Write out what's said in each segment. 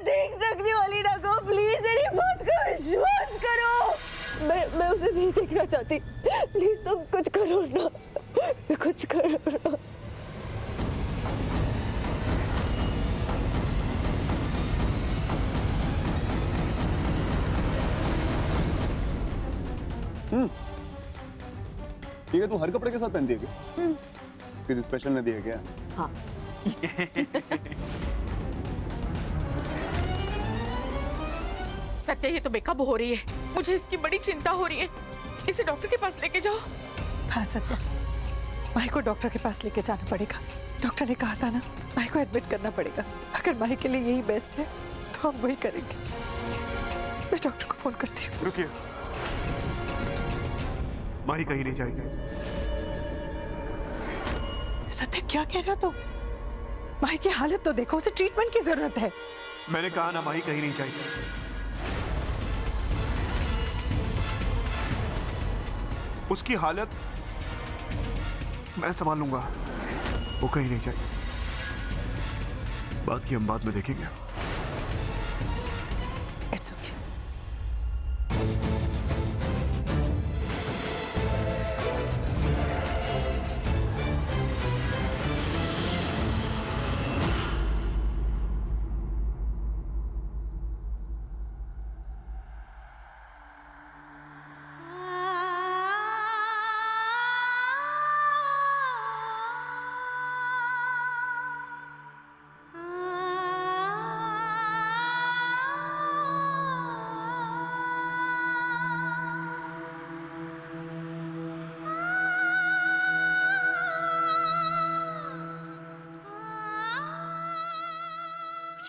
देख सकती हूँ अलीना को, प्लीज मेरी बात का विश्वास करो। मैं उसे नहीं देखना चाहती, प्लीज तुम कुछ करो ना, कुछ करो ना। ठीक है, तू हर कपड़े के साथ पहनती है क्या? किसी स्पेशल ने दिया क्या? हाँ। सत्या, ये तो बेकाबू हो रही है, मुझे इसकी बड़ी चिंता हो रही है। इसे डॉक्टर के पास लेके जाओ। हाँ सत्या, माही को डॉक्टर के पास लेके जाना पड़ेगा। डॉक्टर ने कहा था ना, माही को एडमिट करना पड़ेगा। अगर माही के लिए यही बेस्ट है तो हम वही करेंगे। मैं डॉक्टर को फोन करती हूँ। रुकिए, माही कहीं नहीं जाएगी। सत्य क्या कह रहे हो तुम? माही की हालत तो देखो, उसे ट्रीटमेंट की जरूरत है। मैंने कहा ना, माही कहीं नहीं जाएगी। उसकी हालत मैं संभाल लूंगा, वो कहीं नहीं जाएगी। बाकी हम बाद में देखेंगे। It's okay.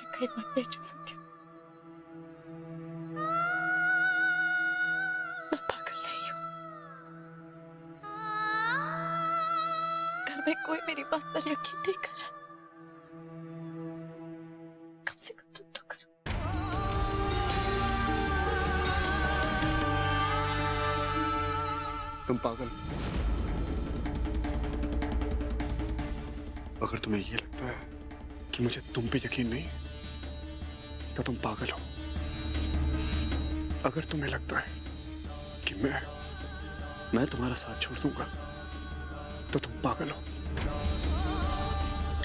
कहीं मत भेजो सत्या, मैं पागल नहीं हूं। घर में कोई मेरी बात पर यकीन नहीं कर रहा। कम से कम तुम तो करो। तुम पागल, अगर तुम्हें यह लगता है कि मुझे तुम पे यकीन नहीं, तो तुम पागल हो। अगर तुम्हें लगता है कि मैं तुम्हारा साथ छोड़ दूंगा, तो तुम पागल हो।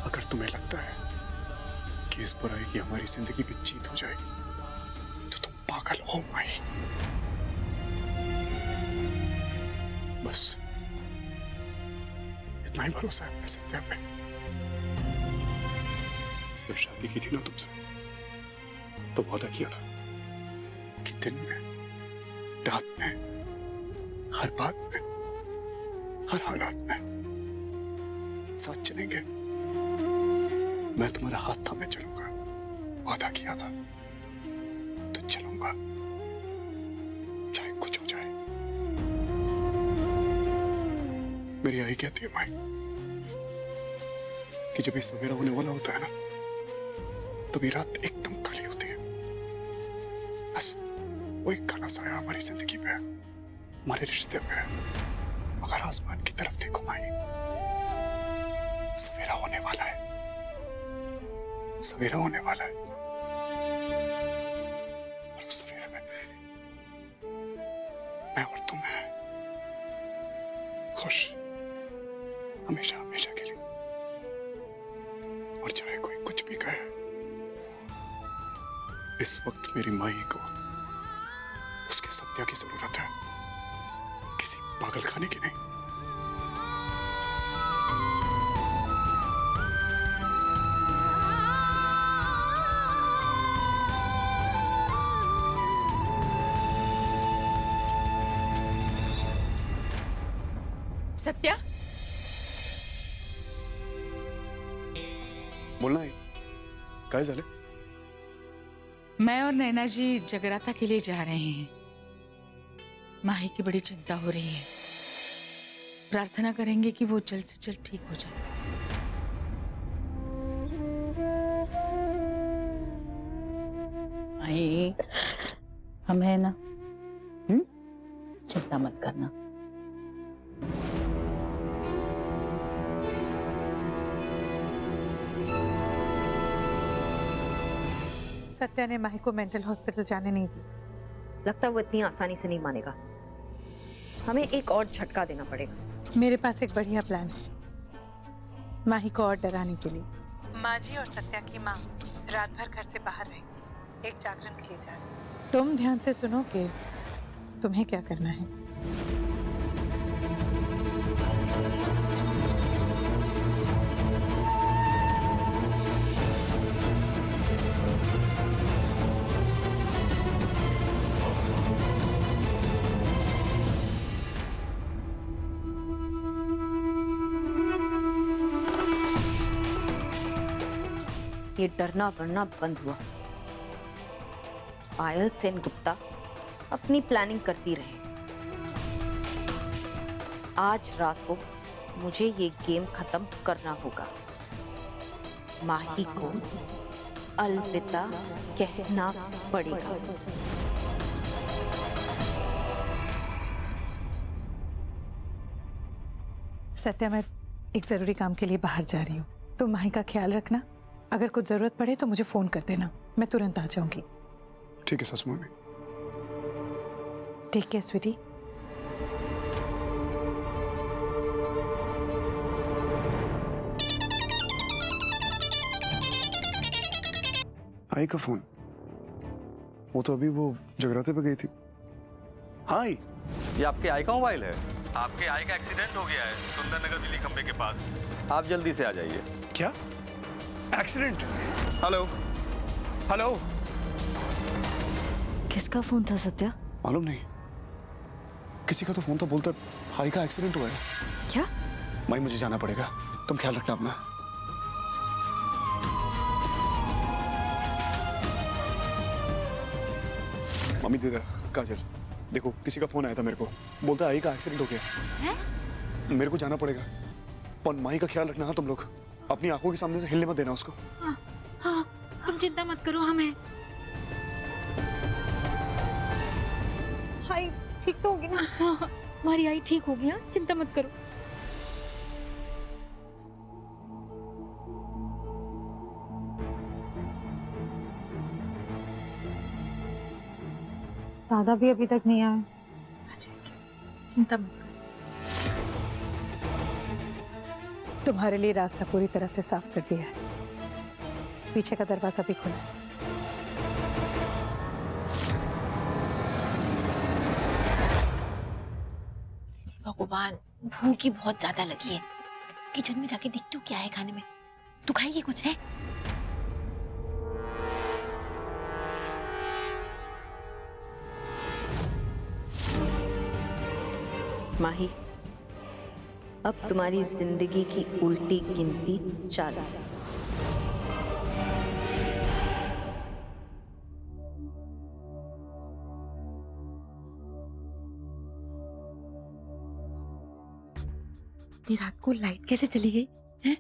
अगर तुम्हें लगता है कि इस बुराई की हमारी जिंदगी में जीत हो जाएगी, तो तुम पागल हो माही। बस इतना ही भरोसा है अपने सत्या पे। जब शादी की थी ना तुमसे, तो वादा किया था कि दिन में, रात में, हर बात में, हर हालात में साथ चलेंगे। मैं तुम्हारा हाथ थामे चलूंगा, वादा किया था। तो चलूंगा, चाहे कुछ हो जाए। मेरी आई कहती है माई कि जब ये सवेरा होने वाला होता है ना, तभी रात एकदम काली होती है। बस वो एक काला साया हमारी जिंदगी पे है, हमारे रिश्ते पे है। मगर आसमान की तरफ देखो माई, सवेरा होने वाला है, सवेरा होने वाला है। और उस सवेरे में मैं और तुम हैं, खुश, हमेशा हमेशा के लिए। और चाहे कोई कुछ भी कहे, इस वक्त मेरी माई को उसके सत्या की जरूरत है, किसी पागल खाने की नहीं। सत्या, बोलना है काय झाले? मैं और नैना जी जगराता के लिए जा रहे हैं। माही की बड़ी चिंता हो रही है। प्रार्थना करेंगे कि वो जल्द से जल्द ठीक हो जाए। माही, हम है ना, चिंता मत करना। सत्या ने माही को मेंटल हॉस्पिटल जाने नहीं दी। लगता है वो इतनी आसानी से नहीं मानेगा। हमें एक और झटका देना पड़ेगा। मेरे पास एक बढ़िया प्लान है माही को और डराने के लिए। माँ जी और सत्या की माँ रात भर घर से बाहर रहेंगी, एक जागरण के लिए जा रही। तुम ध्यान से सुनो कि तुम्हें क्या करना है। ये डरना वरना बंद हुआ। पायल सेन गुप्ता अपनी प्लानिंग करती रहे। आज रात को मुझे ये गेम खत्म करना होगा। माही को अलविदा कहना पड़ेगा। सत्या, मैं एक जरूरी काम के लिए बाहर जा रही हूँ। तुम माही का ख्याल रखना। अगर कुछ जरूरत पड़े तो मुझे फोन कर देना, मैं तुरंत आ जाऊंगी। ठीक है सासू मम्मी। Take care sweetie. आई का फोन? वो तो अभी वो जगराते पे गई थी। हाँ आई। ये आपके आई का मोबाइल है? आपके आई का एक्सीडेंट हो गया है सुंदरनगर बिजली खंभे के पास। आप जल्दी से आ जाइए। क्या एक्सीडेंट? Hello hello. किसका फोन था सत्या? मालूम नहीं, किसी का तो फोन था, बोलता हाई का एक्सीडेंट हुआ है। क्या? माई मुझे जाना पड़ेगा, तुम ख्याल रखना अपना। मम्मी दे दे काजल, देखो किसी का फोन आया था मेरे को, बोलता आई का एक्सीडेंट हो गया है? मेरे को जाना पड़ेगा। पर माई का ख्याल रखना। हाँ तुम लोग अपनी आंखों के सामने से हिलने मत देना उसको। हाँ, तुम चिंता मत करो, हमें हाय ठीक तो होगी ना? हाँ, हमारी आई ठीक होगी। हाँ, चिंता मत करो। दादा भी अभी तक नहीं आए। चिंता मत करो। तुम्हारे लिए रास्ता पूरी तरह से साफ कर दिया है। पीछे का दरवाजा भी खुला है। भगवान, भूख ही बहुत ज्यादा लगी है। किचन में जाके देखती हूँ क्या है खाने में। तू खाएगी कुछ है? माही, अब तुम्हारी जिंदगी की उल्टी गिनती चालू। इतनी रात को लाइट कैसे चली गई है?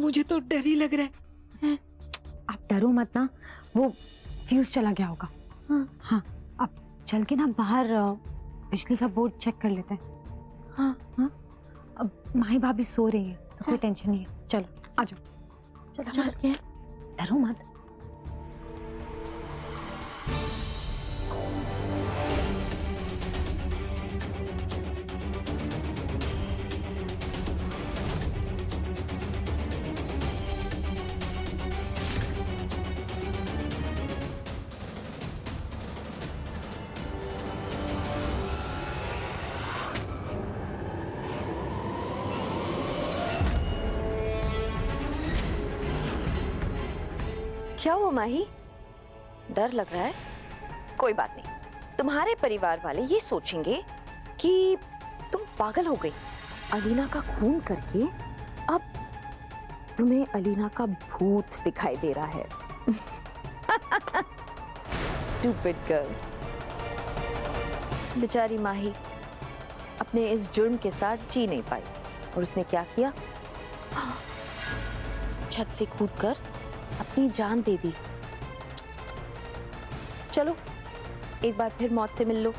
मुझे तो डर ही लग रहा है। आप डरो मत ना, वो फ्यूज चला गया होगा। हाँ, अब चल के ना बाहर बिजली का बोर्ड चेक कर लेते हैं। हाँ, अब माही भाभी सो रही है तो कोई टेंशन नहीं है। चलो आ जाओ। चलो डरो मत। क्या हुआ माही? डर लग रहा है? कोई बात नहीं, तुम्हारे परिवार वाले ये सोचेंगे कि तुम पागल हो गई। अलीना का खून करके अब तुम्हें अलीना का भूत दिखाई दे रहा है। Stupid girl. बेचारी माही अपने इस जुर्म के साथ जी नहीं पाई और उसने क्या किया? छत से कूदकर अपनी जान दे दी। चलो एक बार फिर मौत से मिल लो।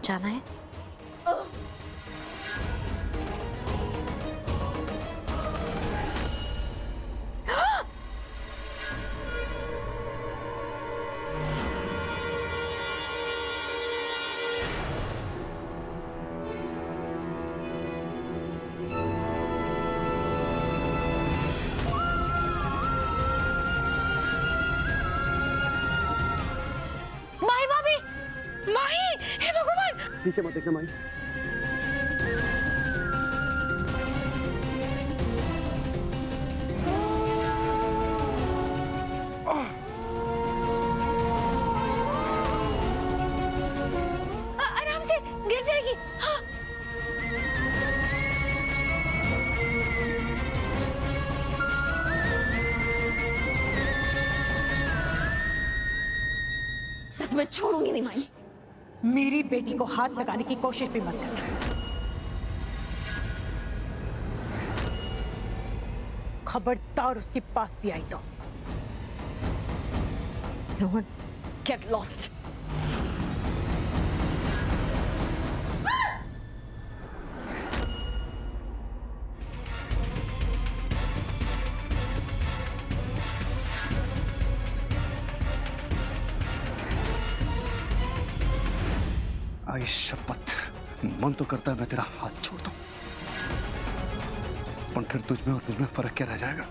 जाना है? माही, हे भगवान! नीचे मत देखना माई। आराम से, गिर जाएगी। हाँ। मैं छोड़ूंगी नहीं माही। मेरी बेटी को हाथ लगाने की कोशिश भी मत करना। खबरदार उसके पास भी आई तो। Rohan, get lost. आई शपथ, मन तो करता है मैं तेरा हाथ छोड़ दूं, पर फिर तुझ में और मुझ में फर्क क्या रह जाएगा?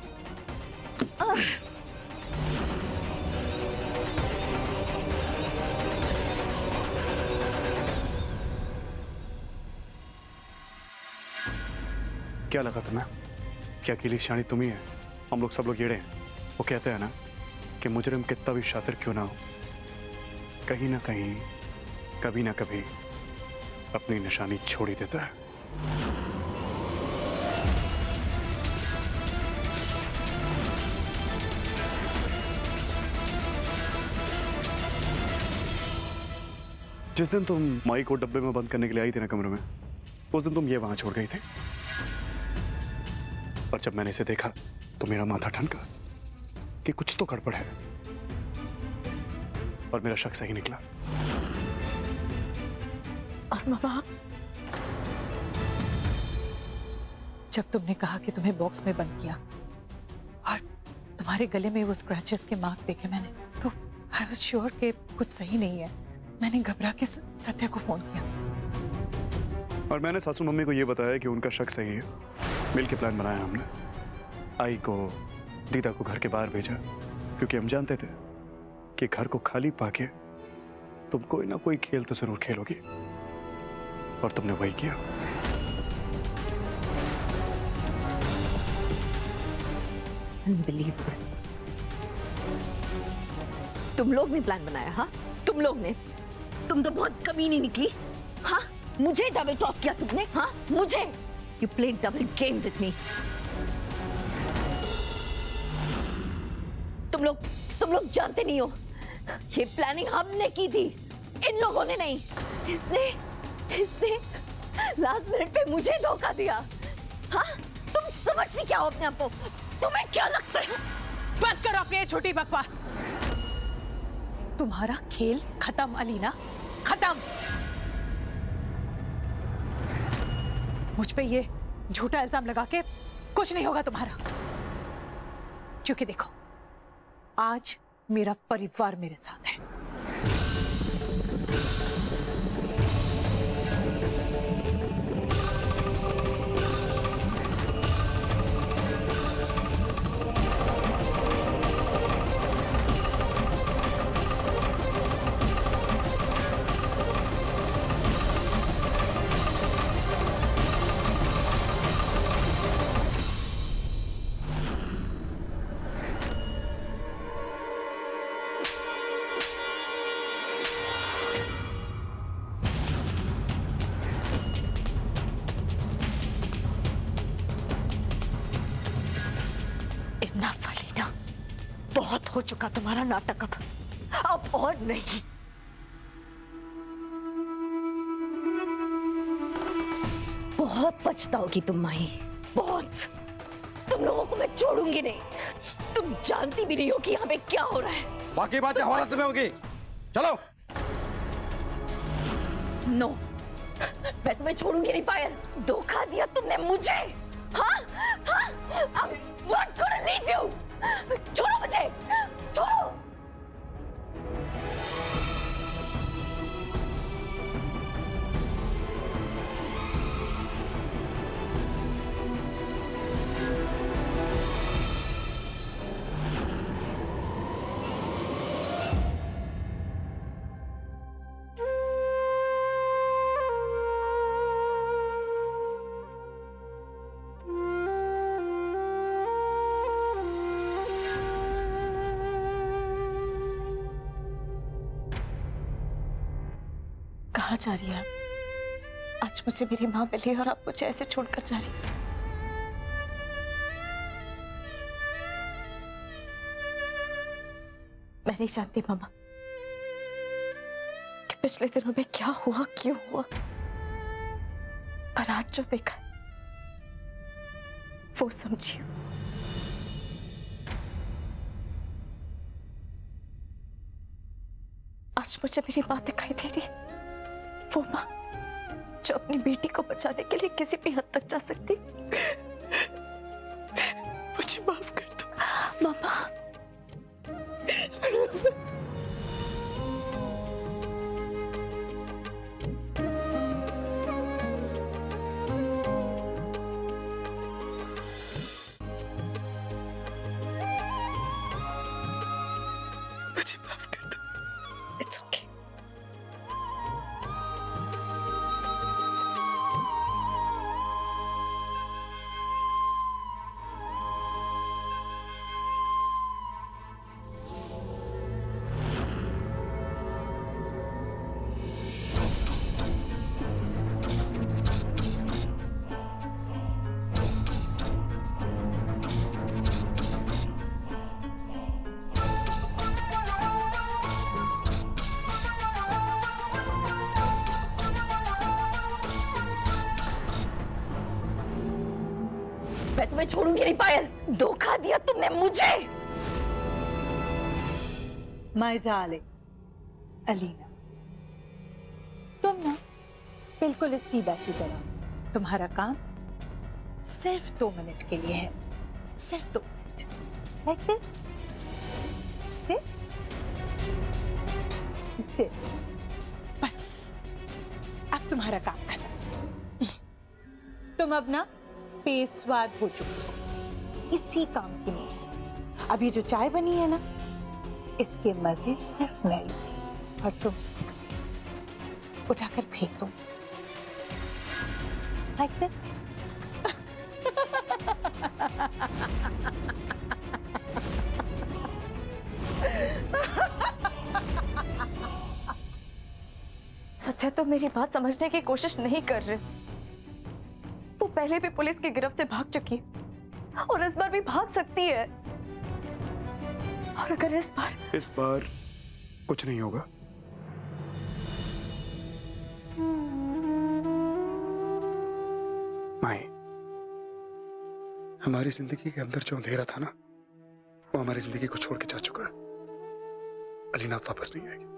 क्या लगा तुम्हें कि अकेली शानी तुम ही है? हम लोग सब लोग येड़े हैं। वो कहते हैं ना कि मुजरिम कितना भी शातिर क्यों ना हो, कहीं ना कहीं कभी ना कभी अपनी निशानी छोड़ ही देता है। जिस दिन तुम माई को डब्बे में बंद करने के लिए आई थी ना कमरे में, उस दिन तुम ये वहां छोड़ गई थी। और जब मैंने इसे देखा तो मेरा माथा ठनका कि कुछ तो गड़बड़ है, और मेरा शक सही निकला। और मामा, जब तुमने कहा कि तुम्हें बॉक्स में बंद किया और तुम्हारे गले में वो स्क्रैचेस के मार्क देखे मैंने, तो आई वाज श्योर कि कुछ सही नहीं है। मैंने घबरा के सत्या को फोन किया। और मैंने सासू मम्मी को यह बताया कि उनका शक सही है। मिल के प्लान बनाया हमने। आई को, दीदा को घर के बाहर भेजा, क्योंकि हम जानते थे कि घर को खाली पाके तुम कोई ना कोई खेल तो जरूर खेलोगी, और तुमने वही किया। Unbelievable. तुम लोग ने प्लान बनाया? हाँ, तुम लोग ने। तुम तो बहुत कमीनी निकली। हाँ, मुझे डबल क्रॉस किया तुमने। हाँ, मुझे। You played double game with me. तुम लोग जानते नहीं हो, ये प्लानिंग हमने की थी, इन लोगों ने नहीं। इसने लास्ट मिनट पे मुझे धोखा दिया। हाँ, तुम समझती क्या हो अपने आप को? तुम्हें क्या लगता है? बंद करो अपनी ये छोटी बकवास। तुम्हारा खेल खत्म अलीना, खत्म। मुझ पे ये झूठा इल्जाम लगा के कुछ नहीं होगा तुम्हारा, क्योंकि देखो आज मेरा परिवार मेरे साथ है। इनफ अलीना, बहुत हो चुका तुम्हारा नाटक। अब और नहीं। बहुत पछताओगी तुम माही, बहुत। तुम लोगों को मैं छोड़ूंगी नहीं। तुम जानती भी नहीं हो कि यहाँ पे क्या हो रहा है। बाकी बातें हमारा समय होगी। चलो। नो, मैं तुम्हें छोड़ूंगी नहीं पायल। धोखा दिया तुमने मुझे। हाँ, हाँ, I'm not gonna leave you. छोड़ो मुझे, छोड़ो। कहाँ जा रही है आप? आज मुझे मेरी माँ मिली और आप मुझे ऐसे छोड़कर जा रही हैं। मैं नहीं जानती मामा कि पिछले दिनों में क्या हुआ, क्यों हुआ, पर आज जो देखा वो समझिए। आज मुझे मेरी माँ दिखाई दे रही है, वो माँ जो अपनी बेटी को बचाने के लिए किसी भी हद तक जा सकती। मुझे माफ कर दो मामा। मुझे माफ कर दो। It's okay. मैं तुम्हें छोड़ूंगी नहीं पायल। धोखा दिया तुमने मुझे। माय डार्लिंग अलीना, तुम ना बिल्कुल इस टी बैग की तरह, तुम्हारा काम सिर्फ 2 मिनट के लिए है, सिर्फ 2 मिनट, लाइक दिस। बस अब तुम्हारा काम खत्म। तुम अब ना बेस्वाद हो चुकी हो इसी काम की नहीं। अब ये जो चाय बनी है ना, इसके मजे सिर्फ मैं लूं और तुम उठाकर फेंक दो, लाइक दिस। सत्या तो मेरी बात समझने की कोशिश नहीं कर रहे। वो पहले भी पुलिस की गिरफ्त से भाग चुकी है और इस बार भी भाग सकती है। और अगर इस बार कुछ नहीं होगा। माई, हमारी जिंदगी के अंदर जो अंधेरा था ना, वो हमारी जिंदगी को छोड़ के जा चुका है। अलीना अब वापस नहीं आएगी।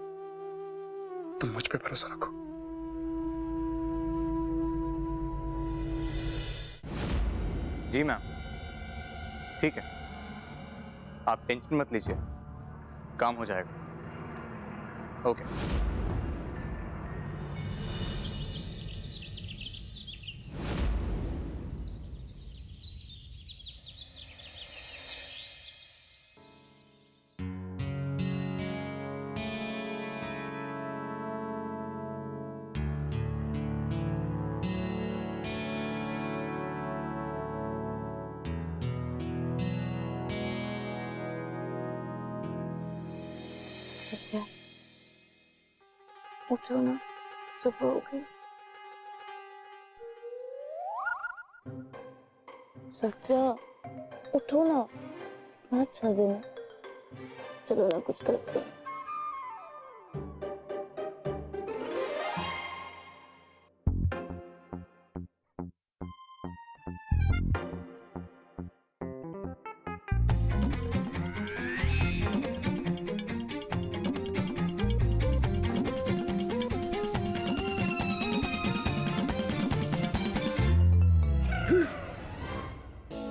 तुम मुझ पे भरोसा रखो। जी मैम, ठीक है, आप टेंशन मत लीजिए, काम हो जाएगा। ओके। सत्या उठो ना, सुबह हो गई। सत्या उठो ना, कितना अच्छा दिन है। चलो ना कुछ करते हैं।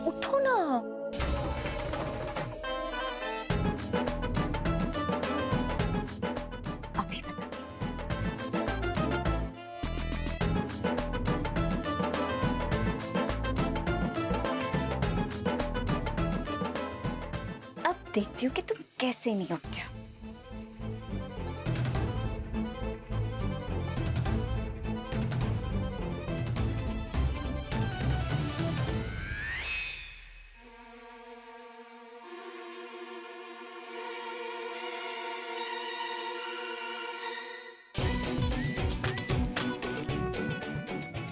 उठो ना। अभी बताती अब देखती हूँ कि तुम कैसे नहीं उठते हो।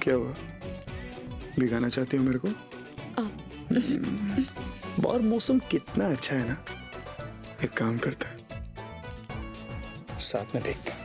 क्या हुआ, भिगाना चाहती हो मेरे को? और मौसम कितना अच्छा है ना, एक काम करता है, साथ में देखते हैं।